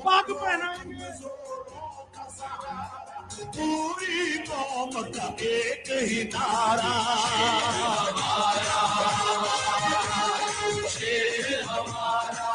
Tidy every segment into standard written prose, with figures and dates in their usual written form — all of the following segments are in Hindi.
पाक पहनाएंगे पूरी कौम का एक ही नारा, शेर हमारा,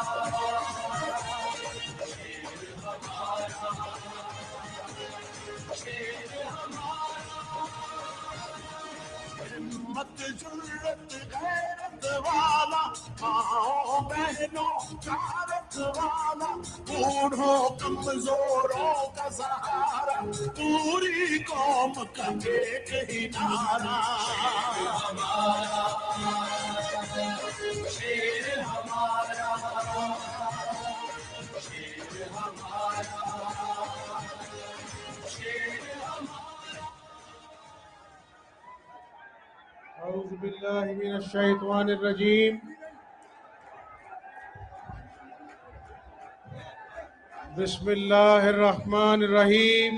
हिम्मत जुर्रत गैरत वाला, माओ बहनों भारत वाला, बूढ़ों कमजोरों का सहारा, पूरी कौम का एक ही नारा, शेर हमारा, शेर हमारा, शेर हमारा। औज़ु बिल्लाहि मिनश शैतानिर रजीम। बिस्मिल्लाहिर रहमानिर रहीम।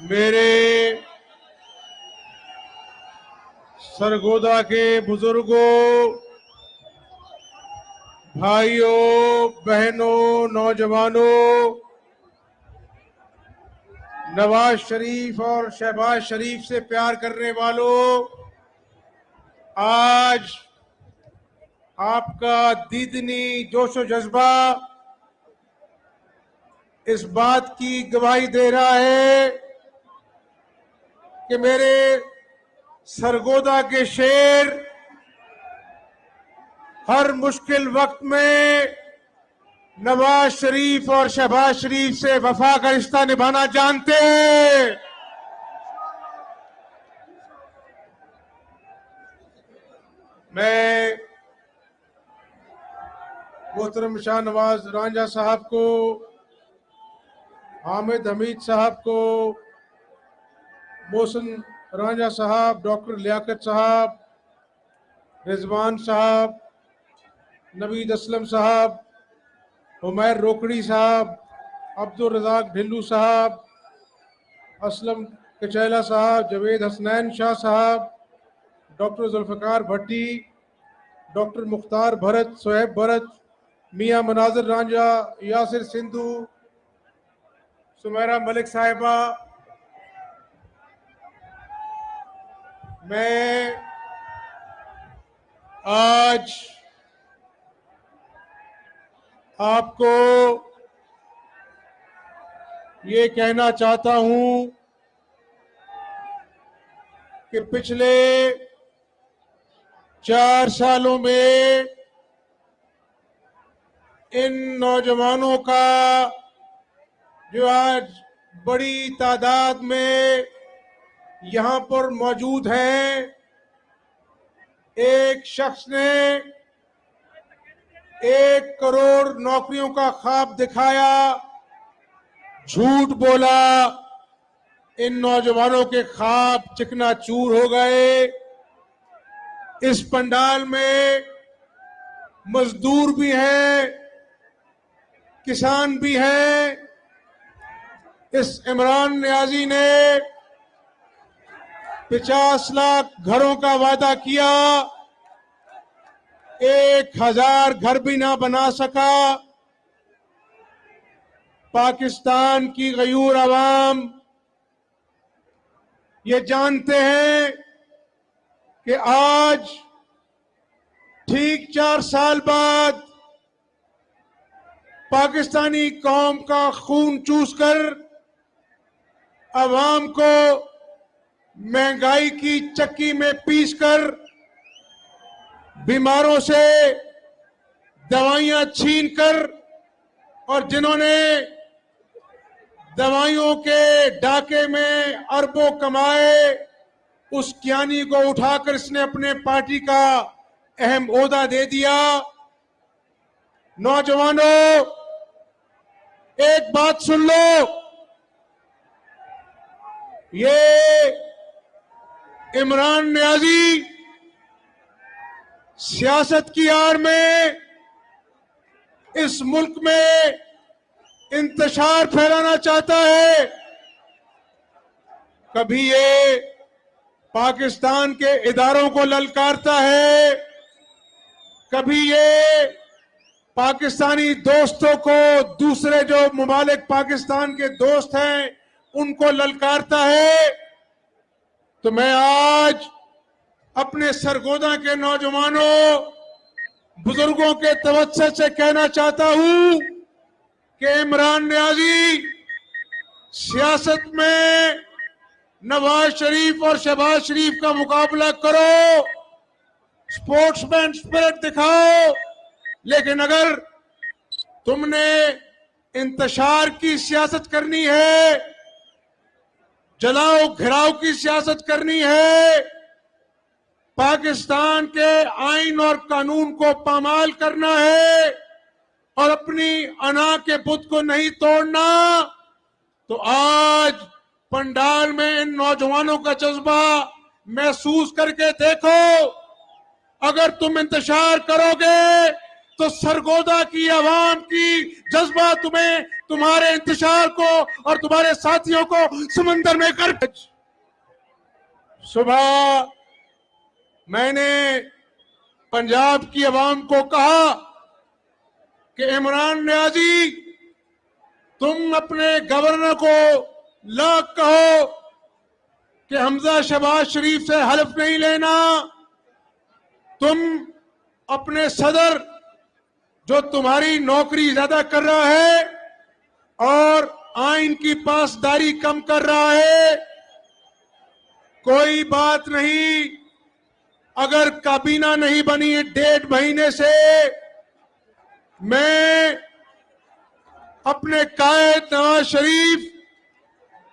मेरे सरगोदा के बुजुर्गों, भाइयों, बहनों, नौजवानों, नवाज शरीफ और शहबाज शरीफ से प्यार करने वालों, आज आपका दीदनी जोशो जज्बा इस बात की गवाही दे रहा है कि मेरे सरगोदा के शेर हर मुश्किल वक्त में नवाज शरीफ और शहबाज शरीफ से वफा का रिश्ता निभाना जानते हैं। मैं मोहतरम शाहनवाज रांझा साहब को, हामिद हमीद साहब को, मोहसिन रांझा साहब, डॉक्टर लियाकत साहब, रिजवान साहब, नवीद असलम साहब, उमैर रोकड़ी साहब, अब्दुल रज़ाक ढिल्लू साहब, असलम कचैला साहब, जवेद हसनैन शाह साहब, डॉक्टर जुल्फ़िकार भट्टी, डॉक्टर मुख्तार भरत, सोहेब भरत, मियाँ मनाजिर रांझा, यासिर सिंधु, सुमेरा मलिक साहिबा, मैं आज आपको ये कहना चाहता हूं कि पिछले 4 सालों में इन नौजवानों का जो आज बड़ी तादाद में यहाँ पर मौजूद हैं, एक शख्स ने 1 करोड़ नौकरियों का ख्वाब दिखाया, झूठ बोला, इन नौजवानों के ख्वाब चिकनाचूर हो गए। इस पंडाल में मजदूर भी हैं, किसान भी हैं। इस इमरान नियाजी ने 50 लाख घरों का वादा किया, 1000 घर भी ना बना सका। पाकिस्तान की गयूर अवाम ये जानते हैं कि आज ठीक 4 साल बाद पाकिस्तानी कौम का खून चूसकर अवाम को महंगाई की चक्की में पीसकर बीमारों से दवाइयां छीनकर और जिन्होंने दवाइयों के डाके में अरबों कमाए, उस ज्ञानी को उठाकर इसने अपने पार्टी का अहम ओहदा दे दिया। नौजवानों, एक बात सुन लो, ये इमरान नियाजी सियासत की आड़ में इस मुल्क में इंतशार फैलाना चाहता है। कभी ये पाकिस्तान के इदारों को ललकारता है, कभी ये पाकिस्तानी दोस्तों को दूसरे जो मुमालिक पाकिस्तान के दोस्त हैं उनको ललकारता है, तो मैं आज अपने सरगोदा के नौजवानों, बुजुर्गों के तवज्जो से कहना चाहता हूं कि इमरान नियाजी, सियासत में नवाज शरीफ और शहबाज शरीफ का मुकाबला करो, स्पोर्ट्समैन स्पिरिट दिखाओ, लेकिन अगर तुमने इंतशार की सियासत करनी है, जलाओ घिराव की सियासत करनी है, पाकिस्तान के आइन और कानून को पामाल करना है और अपनी अना के बुत को नहीं तोड़ना, तो आज पंडाल में इन नौजवानों का जज्बा महसूस करके देखो। अगर तुम इंतशार करोगे तो सरगोदा की आवाम की जज्बा तुम्हें, तुम्हारे इंतशार को और तुम्हारे साथियों को समंदर में कर। सुबह मैंने पंजाब की आवाम को कहा कि इमरान नियाजी, तुम अपने गवर्नर को लाख कहो कि हमजा शहबाज शरीफ से हल्फ नहीं लेना। तुम अपने सदर, जो तुम्हारी नौकरी ज्यादा कर रहा है और आइन की पासदारी कम कर रहा है, कोई बात नहीं, अगर काबीना नहीं बनी 1.5 महीने से, मैं अपने कायद नवाज शरीफ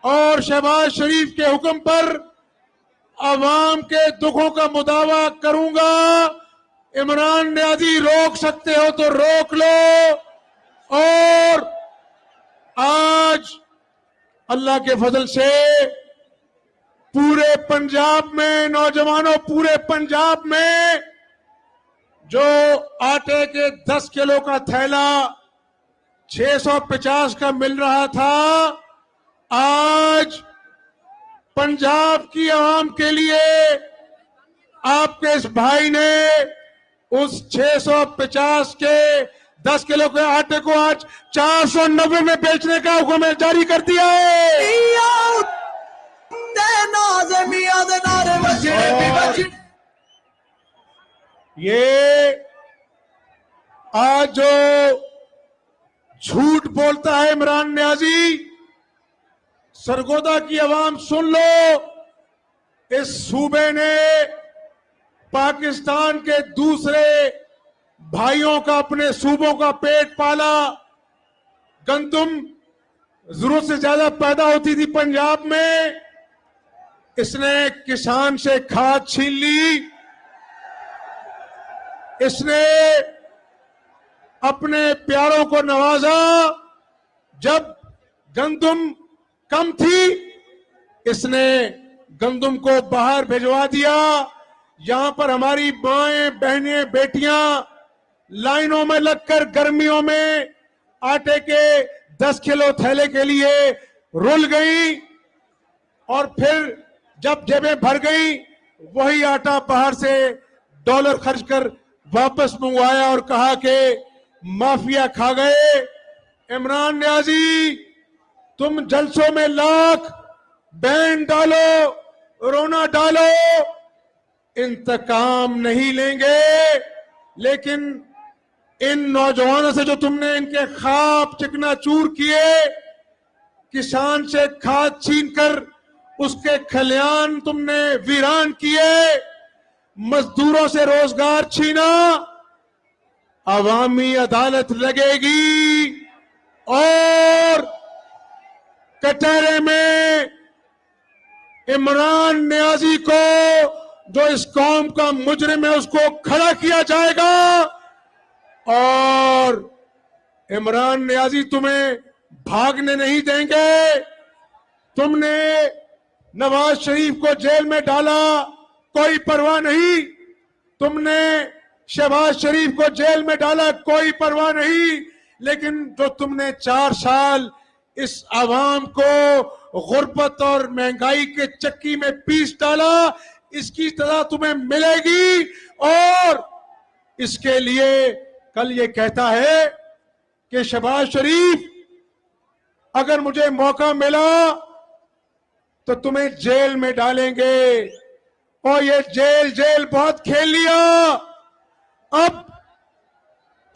और शहबाज शरीफ के हुक्म पर अवाम के दुखों का मुदावा करूंगा। इमरान नियाजी, रोक सकते हो तो रोक लो। और आज अल्लाह के फजल से पूरे पंजाब में नौजवानों, पूरे पंजाब में जो आटे के 10 किलो का थैला 650 का मिल रहा था, आज पंजाब की आवाम के लिए आपके इस भाई ने उस 650 के 10 किलो के आटे को आज 490 में बेचने का हुक्म जारी कर दिया है। ये आज जो झूठ बोलता है इमरान नियाजी, सरगोदा की आवाम सुन लो, इस सूबे ने पाकिस्तान के दूसरे भाइयों का, अपने सूबों का पेट पाला। गंदुम जरूरत से ज्यादा पैदा होती थी पंजाब में, इसने किसान से खाद छीन ली, इसने अपने प्यारों को नवाजा। जब गंदुम कम थी, इसने गंदुम को बाहर भिजवा दिया। यहां पर हमारी माएं, बहनें, बेटियां लाइनों में लगकर गर्मियों में आटे के 10 किलो थैले के लिए रुल गई और फिर जब जेबें भर गई, वही आटा बाहर से डॉलर खर्च कर वापस मंगवाया और कहा कि माफिया खा गए। इमरान नियाजी, तुम जलसों में लाख बैंड डालो, रोना डालो, इंतकाम नहीं लेंगे, लेकिन इन नौजवानों से जो तुमने इनके ख्वाब चिकनाचूर किए, किसान से खाद छीनकर उसके खलियान तुमने वीरान किए, मजदूरों से रोजगार छीना, अवामी अदालत लगेगी और कटहरे में इमरान नियाजी को, जो इस कौम का मुजरिम है, उसको खड़ा किया जाएगा। और इमरान नियाजी, तुम्हें भागने नहीं देंगे। तुमने नवाज शरीफ को जेल में डाला, कोई परवाह नहीं। तुमने शहबाज शरीफ को जेल में डाला, कोई परवाह नहीं। लेकिन जो तुमने 4 साल इस आवाम को गुर्बत और महंगाई के चक्की में पीस डाला, इसकी सजा तुम्हें मिलेगी। और इसके लिए कल ये कहता है कि शहबाज शरीफ, अगर मुझे मौका मिला तो तुम्हें जेल में डालेंगे। और ये जेल जेल बहुत खेल लिया।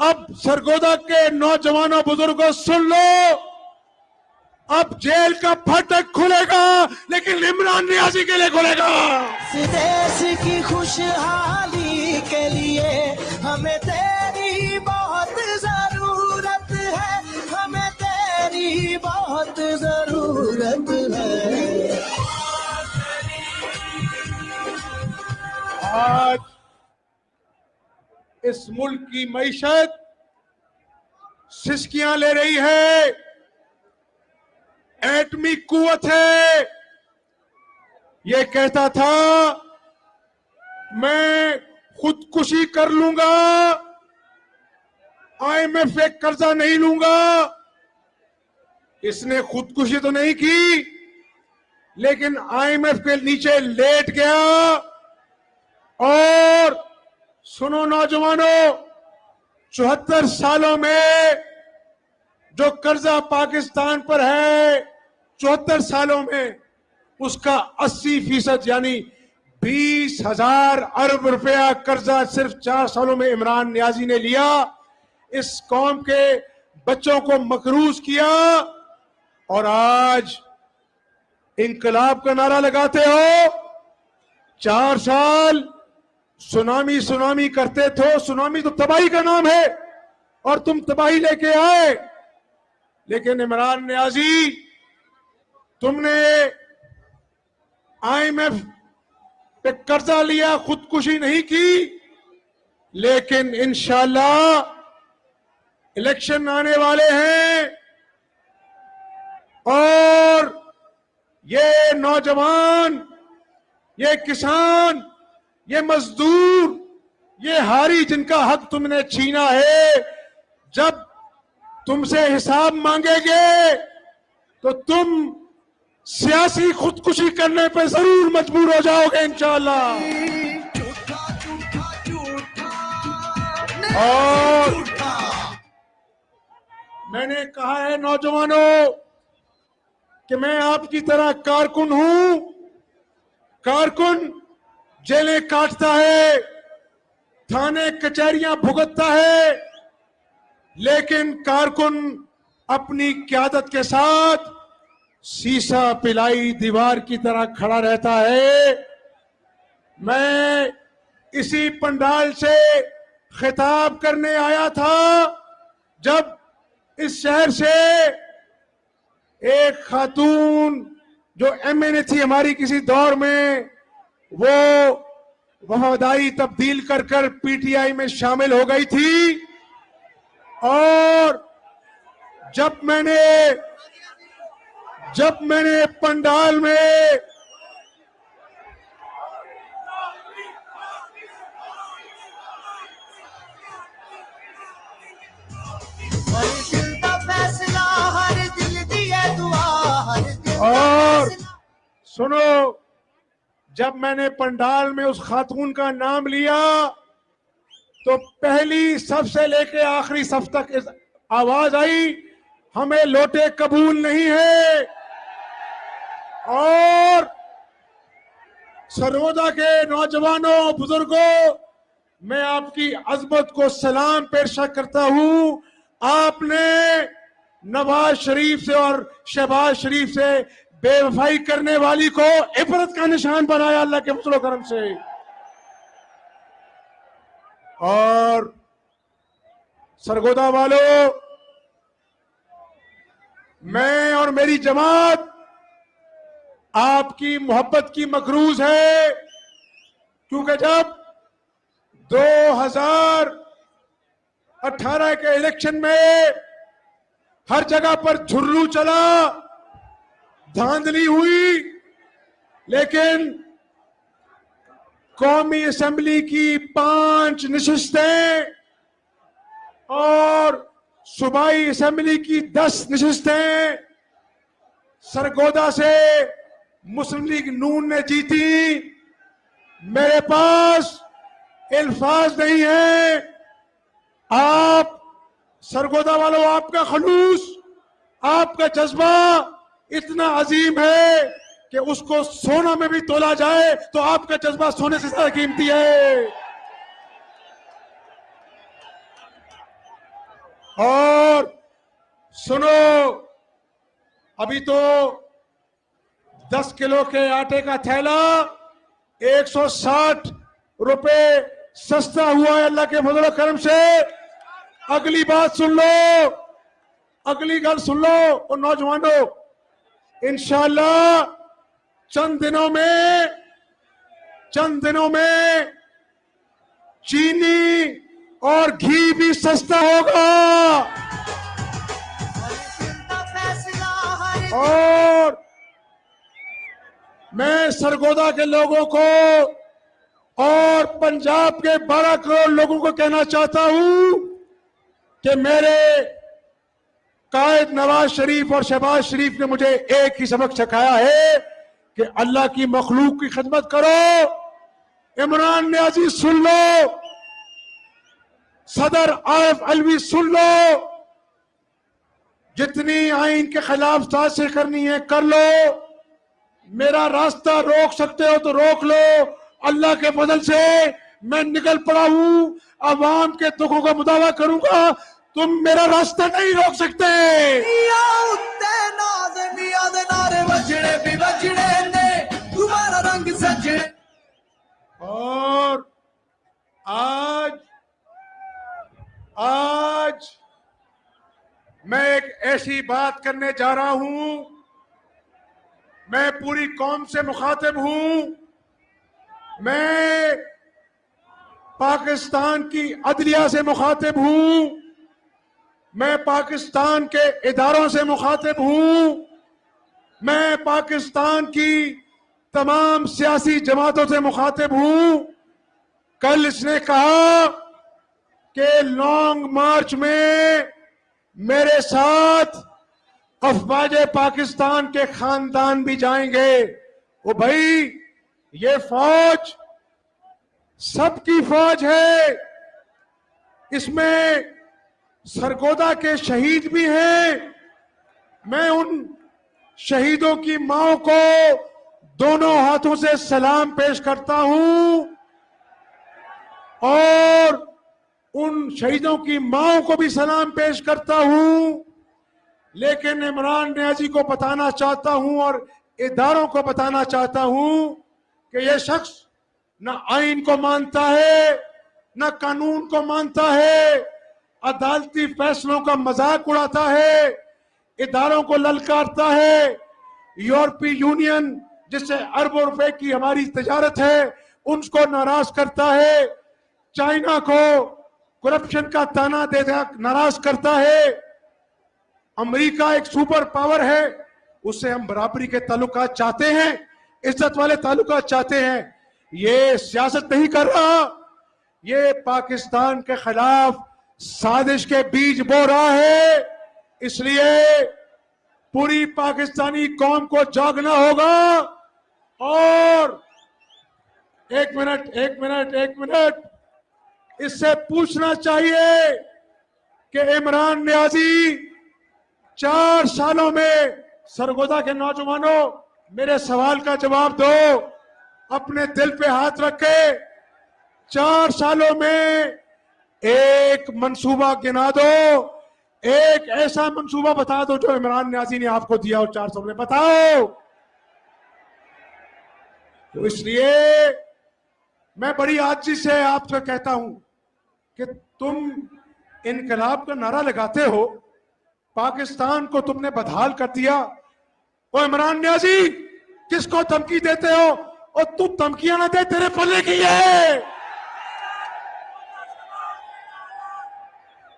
अब सरगोदा के नौजवानों बुजुर्गों सुन लो, अब जेल का फाटक खुलेगा, लेकिन इमरान नियाजी के लिए खुलेगा। देश की खुशहाली के लिए हमें तेरी बहुत जरूरत है, हमें तेरी बहुत जरूरत है। आज इस मुल्क की मईशत सिसकियां ले रही है, एटमी कुवत है। ये कहता था मैं खुदकुशी कर लूंगा, आईएमएफ से कर्जा नहीं लूंगा। इसने खुदकुशी तो नहीं की, लेकिन आईएमएफ के नीचे लेट गया। और सुनो नौजवानों, 74 सालों में जो कर्जा पाकिस्तान पर है, 74 सालों में उसका 80% यानी 20,000 अरब रुपया कर्जा सिर्फ 4 सालों में इमरान नियाजी ने लिया। इस कौम के बच्चों को मकरूज किया और आज इंकलाब का नारा लगाते हो। 4 साल सुनामी सुनामी करते थे। सुनामी तो तबाही का नाम है और तुम तबाही लेके आए। लेकिन इमरान नियाजी, तुमने आईएमएफ पे कर्जा लिया, खुदकुशी नहीं की। लेकिन इंशाअल्लाह इलेक्शन आने वाले हैं और ये नौजवान, ये किसान, ये मजदूर, ये हारी जिनका हक तुमने छीना है, जब तुमसे हिसाब मांगेंगे तो तुम सियासी खुदकुशी करने पे जरूर मजबूर हो जाओगे इंशाअल्लाह। और मैंने कहा है नौजवानों कि मैं आपकी तरह कारकुन हूं। कारकुन जेलें काटता है, थाने कचहरियां भुगतता है, लेकिन कारकुन अपनी क़यादत के साथ शीशा पिलाई दीवार की तरह खड़ा रहता है। मैं इसी पंडाल से खिताब करने आया था जब इस शहर से एक खातून जो एमएनए थी हमारी किसी दौर में, वो वफादारी तब्दील कर कर पीटीआई में शामिल हो गई थी। और जब मैंने पंडाल में और सुनो, जब मैंने पंडाल में उस खातून का नाम लिया तो पहली सफ से लेके आखिरी सफ तक आवाज आई, हमें लौटे कबूल नहीं है। और सरगोदा के नौजवानों, बुजुर्गों, मैं आपकी अजमत को सलाम पेश करता हूं। आपने नवाज शरीफ से और शहबाज शरीफ से बेवफाई करने वाली को इबरत का निशान बनाया अल्लाह के फजल करम से। और सरगोदा वालों, मैं और मेरी जमात आपकी मोहब्बत की मकरूज है, क्योंकि जब 2018 के इलेक्शन में हर जगह पर झुर्रू चला, धांधली हुई, लेकिन कौमी असेंबली की 5 नशिस्तें और सूबाई असेंबली की 10 नशिस्तें सरगोदा से मुस्लिम लीग नून ने जीती। मेरे पास अल्फाज नहीं है आप सरगोदा वालों, आपका खलूस, आपका जज्बा इतना अजीम है कि उसको सोना में भी तोला जाए तो आपका जज्बा सोने से ज्यादा कीमती है। और सुनो, अभी तो 10 किलो के आटे का थैला 160 रुपए सस्ता हुआ है अल्लाह के फजल करम से। अगली बात सुन लो, अगली गल सुन लो और नौजवानों, इंशाअल्लाह चंद दिनों में चीनी और घी भी सस्ता होगा। और मैं सरगोदा के लोगों को और पंजाब के 12 करोड़ लोगों को कहना चाहता हूं कि मेरे कायद नवाज शरीफ और शहबाज शरीफ ने मुझे एक ही सबक सिखाया है कि अल्लाह की मखलूक की खिदमत करो। इमरान नियाजी सुन लो, सदर आरिफ अलवी सुन लो, जितनी आइन के खिलाफ साजिश करनी है कर लो, मेरा रास्ता रोक सकते हो तो रोक लो। अल्लाह के फजल से मैं निकल पड़ा हूं, अवाम के दुखों का मुदावा करूंगा, तुम मेरा रास्ता नहीं रोक सकते। और आज मैं एक ऐसी बात करने जा रहा हूं, मैं पूरी कौम से मुखातिब हूं, मैं पाकिस्तान की अदलिया से मुखातिब हूं, मैं पाकिस्तान के इदारों से मुखातिब हूं, मैं पाकिस्तान की तमाम सियासी जमातों से मुखातिब हूं। कल इसने कहा कि लॉन्ग मार्च में मेरे साथ अफवाज पाकिस्तान के खानदान भी जाएंगे। ओ भाई, ये फौज सबकी फौज है, इसमें सरगोदा के शहीद भी हैं। मैं उन शहीदों की मां को दोनों हाथों से सलाम पेश करता हूं और उन शहीदों की मां को भी सलाम पेश करता हूं। लेकिन इमरान नियाजी को बताना चाहता हूं और इदारों को बताना चाहता हूं कि यह शख्स न आइन को मानता है, न कानून को मानता है, अदालती फैसलों का मजाक उड़ाता है, इदारों को ललकारता है। यूरोपीय यूनियन जिससे अरबों रुपए की हमारी तिजारत है उनको नाराज करता है, चाइना को करप्शन का ताना देकर नाराज करता है। अमेरिका एक सुपर पावर है, उससे हम बराबरी के ताल्लुकात चाहते हैं, इज्जत वाले ताल्लुकात चाहते हैं। ये सियासत नहीं कर रहा, ये पाकिस्तान के खिलाफ साजिश के बीज बो रहा है। इसलिए पूरी पाकिस्तानी कौम को जागना होगा। और एक मिनट इससे पूछना चाहिए कि इमरान नियाजी 4 सालों में, सरगोदा के नौजवानों मेरे सवाल का जवाब दो, अपने दिल पे हाथ रखे, 4 सालों में एक मंसूबा गिना दो, एक ऐसा मंसूबा बता दो जो इमरान नियाजी ने आपको दिया हो 4 सालों में, बताओ। तो इसलिए मैं बड़ी आजिज़ी से आपसे कहता हूं कि तुम इनकलाब का नारा लगाते हो, पाकिस्तान को तुमने बदहाल कर दिया। और इमरान नियाजी किसको धमकी देते हो? और तू धमकियां ना दे, तेरे पल्ले की है।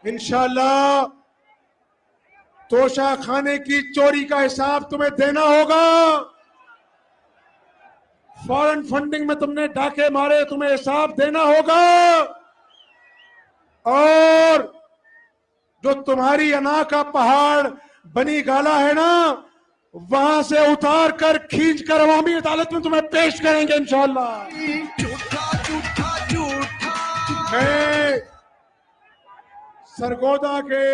इंशाअल्लाह तोशा खाने की चोरी का हिसाब तुम्हें देना होगा। फॉरेन फंडिंग में तुमने डाके मारे, तुम्हें हिसाब देना होगा। और जो तुम्हारी अना का पहाड़ बनी गाला है ना, वहां से उतार कर खींच कर अवामी अदालत में तुम्हें पेश करेंगे इंशाअल्लाह। सरगोदा के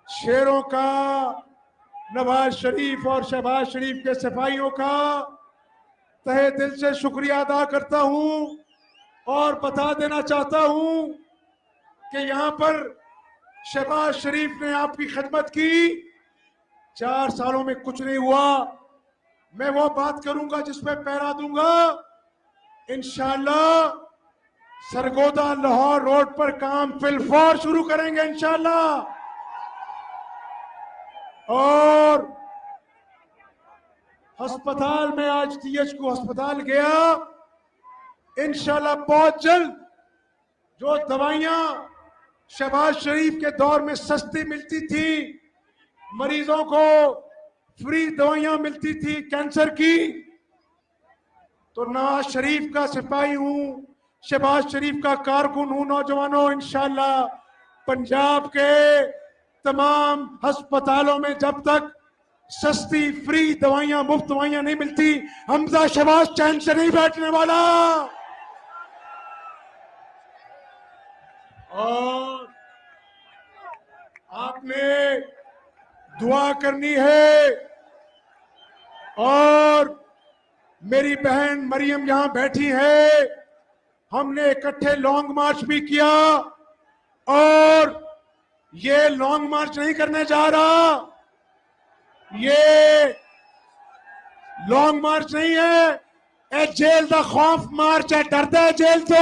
शेरों का, नवाज शरीफ और शहबाज शरीफ के सिपाहियों का तहे दिल से शुक्रिया अदा करता हूं और बता देना चाहता हूं कि यहां पर शहबाज शरीफ ने आपकी खिदमत की। 4 सालों में कुछ नहीं हुआ। मैं वो बात करूंगा जिसपे पैरा दूंगा। इंशाअल्लाह सरगोदा लाहौर रोड पर काम फिलफौर शुरू करेंगे इंशाअल्लाह। और अस्पताल में आज THQ अस्पताल गया, इंशाअल्लाह बहुत जल्द जो दवाइयां शहबाज शरीफ के दौर में सस्ती मिलती थी, मरीजों को फ्री दवाइयां मिलती थी कैंसर की, तो नवाज शरीफ का सिपाही हूं, शहबाज शरीफ का कारकुन हूं। नौजवानों, इंशाअल्लाह पंजाब के तमाम अस्पतालों में जब तक सस्ती फ्री दवाइयां, मुफ्त दवाइयां नहीं मिलती, हमजा शहबाज चैन से नहीं बैठने वाला। और आपने दुआ करनी है। और मेरी बहन मरियम यहां बैठी है, हमने इकट्ठे लॉन्ग मार्च भी किया। और ये लॉन्ग मार्च नहीं करने जा रहा, ये लॉन्ग मार्च नहीं है, ए जेल दा खौफ मार्च है। डरदा है जेल तो।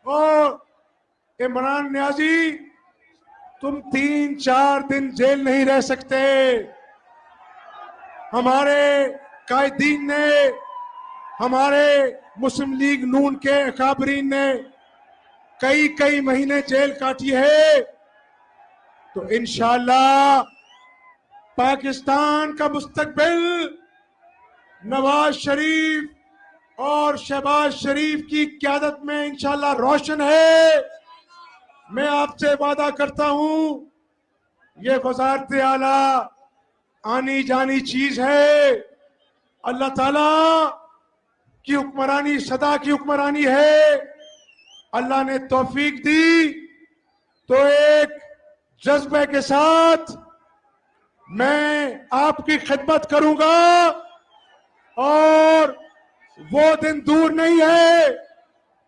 और इमरान न्याजी, तुम 3-4 दिन जेल नहीं रह सकते। हमारे कायदीन ने, हमारे मुस्लिम लीग नून के अकाबरीन ने कई महीने जेल काटी है। तो इंशाअल्लाह पाकिस्तान का मुस्तकबिल नवाज शरीफ और शहबाज शरीफ की क़यादत में इंशाअल्लाह रोशन है। मैं आपसे वादा करता हूं, ये वज़ारत आला आनी जानी चीज है। अल्लाह ताला की हुक्मरानी सदा की हुक्मरानी है। अल्लाह ने तौफीक दी तो एक जज्बे के साथ मैं आपकी खिदमत करूंगा। और वो दिन दूर नहीं है,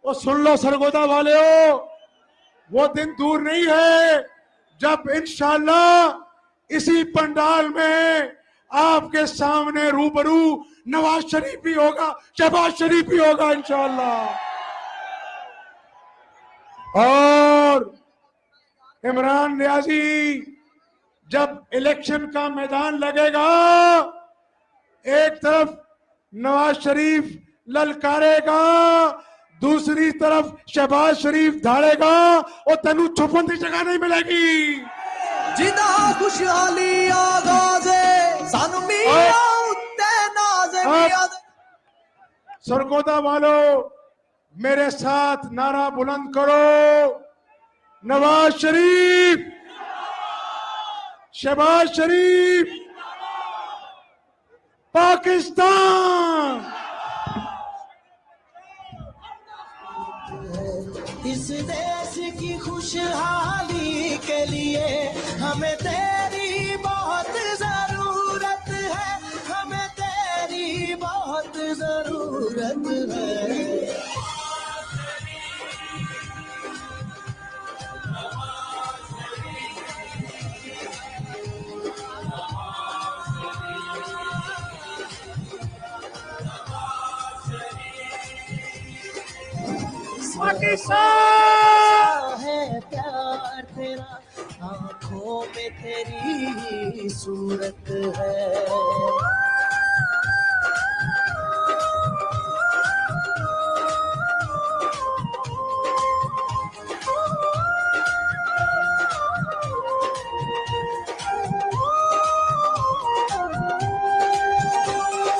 वो सुन लो सरगोदा वाले हो, वो दिन दूर नहीं है जब इंशाअल्लाह इसी पंडाल में आपके सामने रूबरू नवाज शरीफ भी होगा, शहबाज शरीफ भी होगा इंशाअल्लाह। और इमरान न्याजी, जब इलेक्शन का मैदान लगेगा, एक तरफ नवाज शरीफ ललकारेगा, दूसरी तरफ शहबाज शरीफ धाड़ेगा और तेनू छुपन की जगह नहीं मिलेगी। जिदा खुशहाली आगाज़े सानू मिया उत्ते नाज़े मिया। सरगोदा वालों, मेरे साथ नारा बुलंद करो, नवाज शरीफ, शहबाज शरीफ, पाकिस्तान। इस देश की खुशहाली के लिए हमें तेरी बहुत जरूरत है, हमें तेरी बहुत जरूरत है। पाकिस्तान है प्यार तेरा, आंखों में तेरी सूरत है।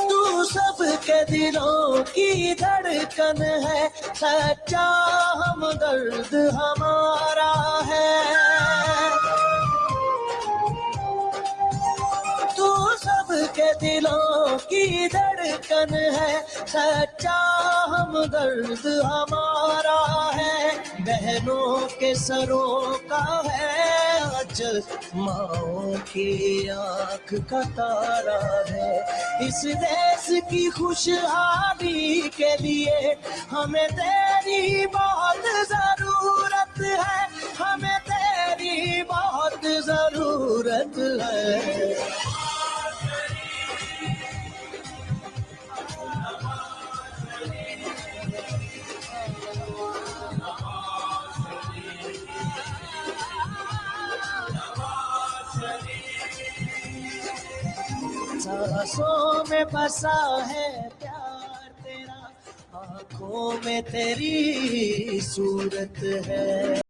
तू सबके दिलों की धड़कन है, सच्चा हमदर्द हमारा है। तू सबके दिलों की धड़कन है, सच्चा हमदर्द हमारा है। बहनों के सरों का है आंचल, माओ की आंख का तारा है। इस देश की खुशहाली के लिए हमें तेरी बहुत जरूरत है, हमें तेरी बहुत जरूरत है। सांसों में बसा है प्यार तेरा, आंखों में तेरी सूरत है।